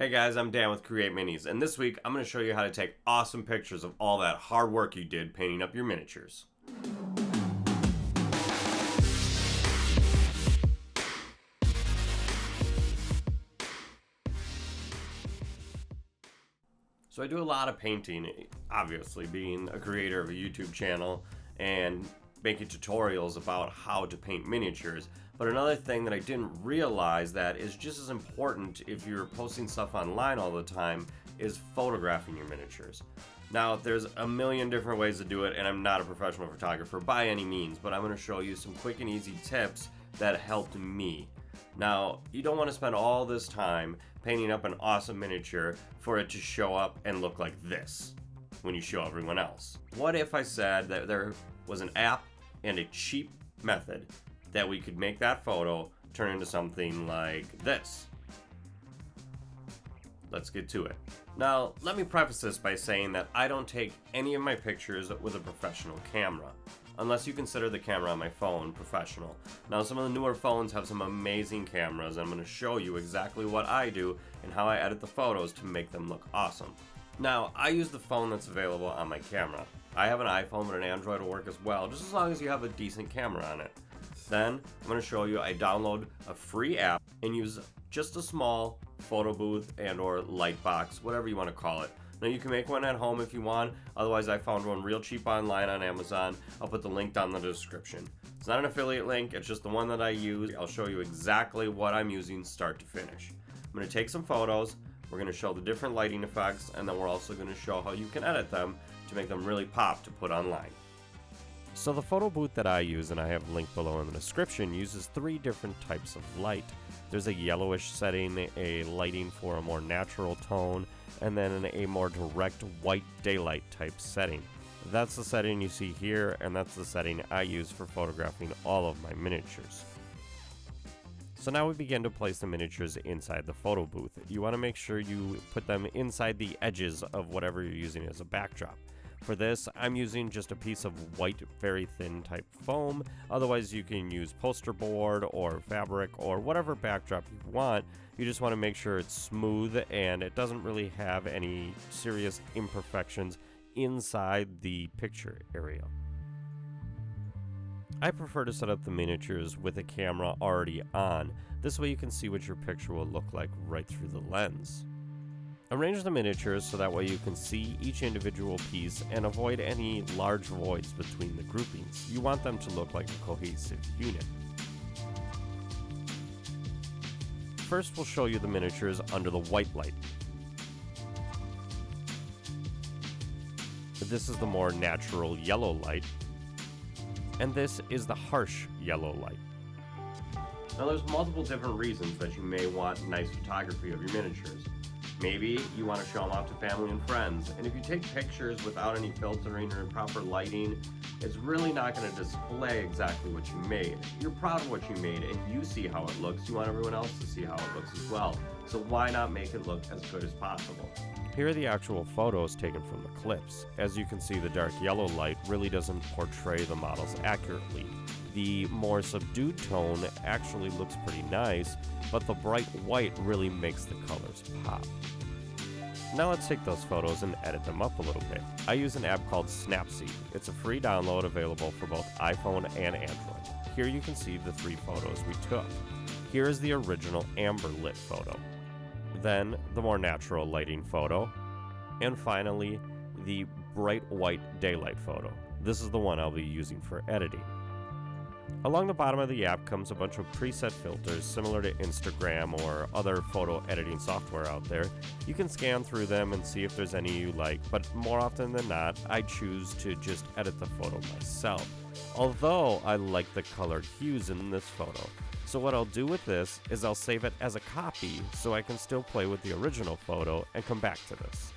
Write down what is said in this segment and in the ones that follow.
Hey guys, I'm Dan with Create Minis, and this week I'm going to show you how to take awesome pictures of all that hard work you did painting up your miniatures. So I do a lot of painting, obviously being a creator of a YouTube channel and making tutorials about how to paint miniatures. But another thing that I didn't realize that is just as important if you're posting stuff online all the time is photographing your miniatures. Now, there's a million different ways to do it, and I'm not a professional photographer by any means, but I'm going to show you some quick and easy tips that helped me. Now, you don't want to spend all this time painting up an awesome miniature for it to show up and look like this when you show everyone else. What if I said that there was an app and a cheap method that we could make that photo turn into something like this? Let's get to it. Now, let me preface this by saying that I don't take any of my pictures with a professional camera, unless you consider the camera on my phone professional. Now, some of the newer phones have some amazing cameras, and I'm going to show you exactly what I do and how I edit the photos to make them look awesome. Now, I use the phone that's available on my camera. I have an iPhone, but an Android will work as well, just as long as you have a decent camera on it. Then, I'm going to show you I download a free app and use just a small photo booth and or light box, whatever you want to call it. Now, you can make one at home if you want. Otherwise, I found one real cheap online on Amazon. I'll put the link down in the description. It's not an affiliate link, it's just the one that I use. I'll show you exactly what I'm using start to finish. I'm going to take some photos, we're going to show the different lighting effects, and then we're also going to show how you can edit them to make them really pop to put online. So the photo booth that I use, and I have linked below in the description, uses 3 different types of light. There's a yellowish setting, a lighting for a more natural tone, and then a more direct white daylight type setting. That's the setting you see here, and that's the setting I use for photographing all of my miniatures. So now we begin to place the miniatures inside the photo booth. You want to make sure you put them inside the edges of whatever you're using as a backdrop. For this, I'm using just a piece of white, very thin type foam. Otherwise, you can use poster board or fabric or whatever backdrop you want. You just want to make sure it's smooth and it doesn't really have any serious imperfections inside the picture area. I prefer to set up the miniatures with a camera already on. This way you can see what your picture will look like right through the lens. Arrange the miniatures so that way you can see each individual piece and avoid any large voids between the groupings. You want them to look like a cohesive unit. First, we'll show you the miniatures under the white light. This is the more natural yellow light, and this is the harsh yellow light. Now, there's multiple different reasons that you may want nice photography of your miniatures. Maybe you want to show them off to family and friends, and if you take pictures without any filtering or proper lighting, it's really not going to display exactly what you made. You're proud of what you made and you see how it looks, you want everyone else to see how it looks as well. So why not make it look as good as possible? Here are the actual photos taken from the clips. As you can see, the dark yellow light really doesn't portray the models accurately. The more subdued tone actually looks pretty nice, but the bright white really makes the colors pop. Now let's take those photos and edit them up a little bit. I use an app called Snapseed. It's a free download available for both iPhone and Android. Here you can see the 3 photos we took. Here is the original amber lit photo, then the more natural lighting photo, and finally the bright white daylight photo. This is the one I'll be using for editing. Along the bottom of the app comes a bunch of preset filters similar to Instagram or other photo editing software out there. You can scan through them and see if there's any you like, but more often than not, I choose to just edit the photo myself. Although I like the colored hues in this photo. So what I'll do with this is I'll save it as a copy so I can still play with the original photo and come back to this.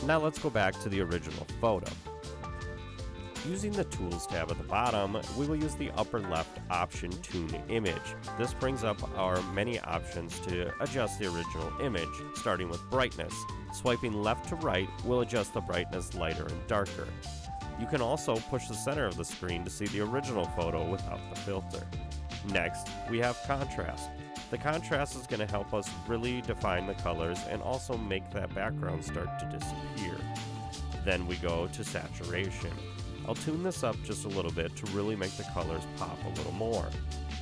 Now let's go back to the original photo. Using the Tools tab at the bottom, we will use the upper left option Tune Image. This brings up our many options to adjust the original image, starting with brightness. Swiping left to right will adjust the brightness lighter and darker. You can also push the center of the screen to see the original photo without the filter. Next, we have contrast. The contrast is going to help us really define the colors and also make that background start to disappear. Then we go to saturation. I'll tune this up just a little bit to really make the colors pop a little more,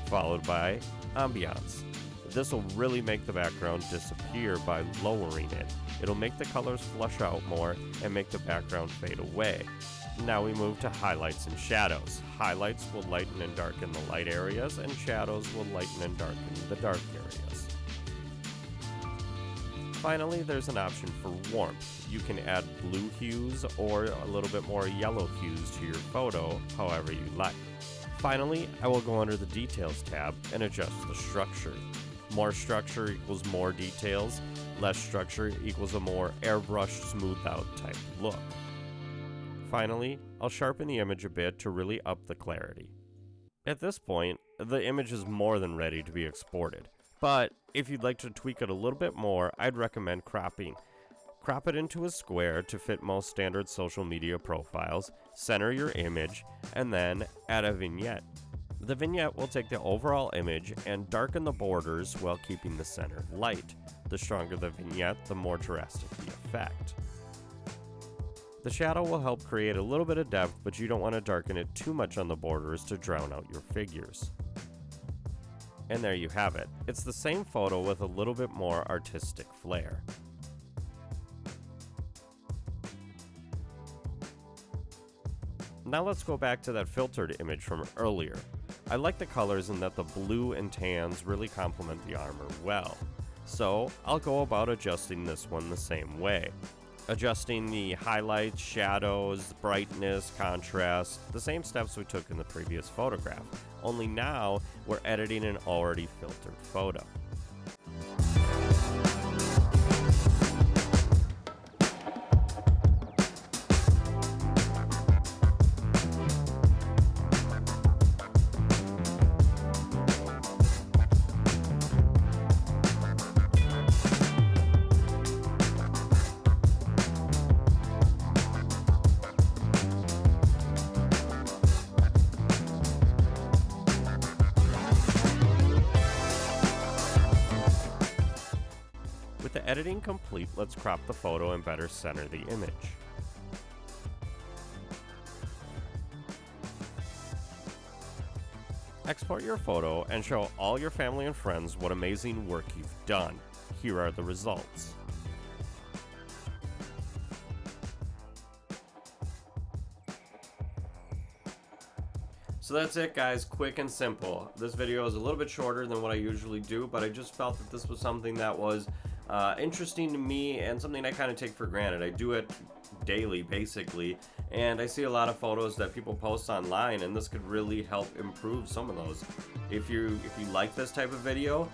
followed by ambiance. This will really make the background disappear by lowering it. It'll make the colors flush out more and make the background fade away. Now we move to highlights and shadows. Highlights will lighten and darken the light areas, and shadows will lighten and darken the dark areas. Finally, there's an option for warmth. You can add blue hues or a little bit more yellow hues to your photo, however you like. Finally, I will go under the Details tab and adjust the structure. More structure equals more details. Less structure equals a more airbrushed, smoothed out type look. Finally, I'll sharpen the image a bit to really up the clarity. At this point, the image is more than ready to be exported. But if you'd like to tweak it a little bit more, I'd recommend cropping. Crop it into a square to fit most standard social media profiles, center your image, and then add a vignette. The vignette will take the overall image and darken the borders while keeping the center light. The stronger the vignette, the more drastic the effect. The shadow will help create a little bit of depth, but you don't want to darken it too much on the borders to drown out your figures. And there you have it. It's the same photo with a little bit more artistic flair. Now let's go back to that filtered image from earlier. I like the colors in that the blue and tans really complement the armor well. So I'll go about adjusting this one the same way. Adjusting the highlights, shadows, brightness, contrast, the same steps we took in the previous photograph. Only now we're editing an already filtered photo. With the editing complete, let's crop the photo and better center the image. Export your photo and show all your family and friends what amazing work you've done. Here are the results. So that's it, guys. Quick and simple. This video is a little bit shorter than what I usually do, but I just felt that this was something that was interesting to me and something I kind of take for granted. I do it daily, basically, and I see a lot of photos that people post online, and this could really help improve some of those. If you like this type of video,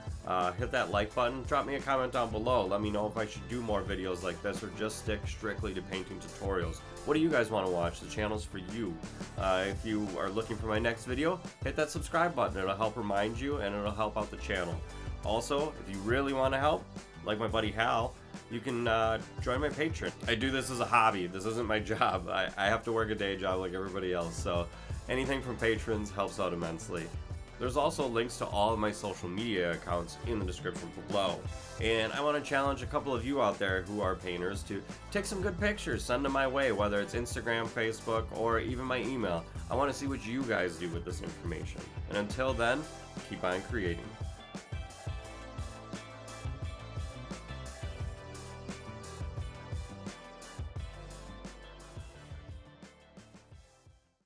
hit that like button, drop me a comment down below, let me know if I should do more videos like this or just stick strictly to painting tutorials. What do you guys want to watch? The channel's for you. If you are looking for my next video, hit that subscribe button. It'll help remind you and it'll help out the channel. Also, if you really want to help, like my buddy Hal, you can join my Patreon. I do this as a hobby. This isn't my job. I have to work a day job like everybody else, so anything from patrons helps out immensely. There's also links to all of my social media accounts in the description below. And I want to challenge a couple of you out there who are painters to take some good pictures, send them my way, whether it's Instagram, Facebook, or even my email. I want to see what you guys do with this information. And until then, keep on creating.